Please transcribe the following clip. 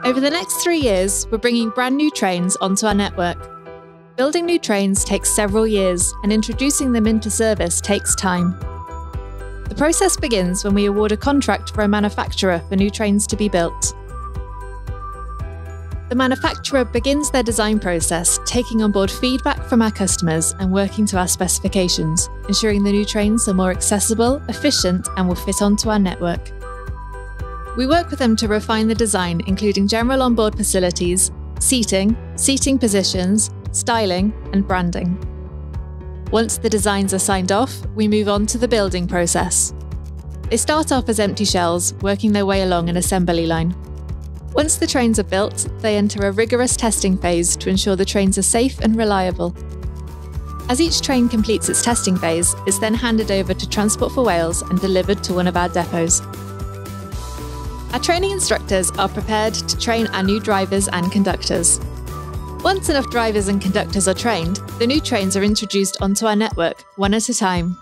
Over the next 3 years, we're bringing brand new trains onto our network. Building new trains takes several years, and introducing them into service takes time. The process begins when we award a contract for a manufacturer for new trains to be built. The manufacturer begins their design process, taking on board feedback from our customers and working to our specifications, ensuring the new trains are more accessible, efficient, and will fit onto our network. We work with them to refine the design, including general onboard facilities, seating positions, styling, and branding. Once the designs are signed off, we move on to the building process. They start off as empty shells, working their way along an assembly line. Once the trains are built, they enter a rigorous testing phase to ensure the trains are safe and reliable. As each train completes its testing phase, it's then handed over to Transport for Wales and delivered to one of our depots. Our training instructors are prepared to train our new drivers and conductors. Once enough drivers and conductors are trained, the new trains are introduced onto our network, one at a time.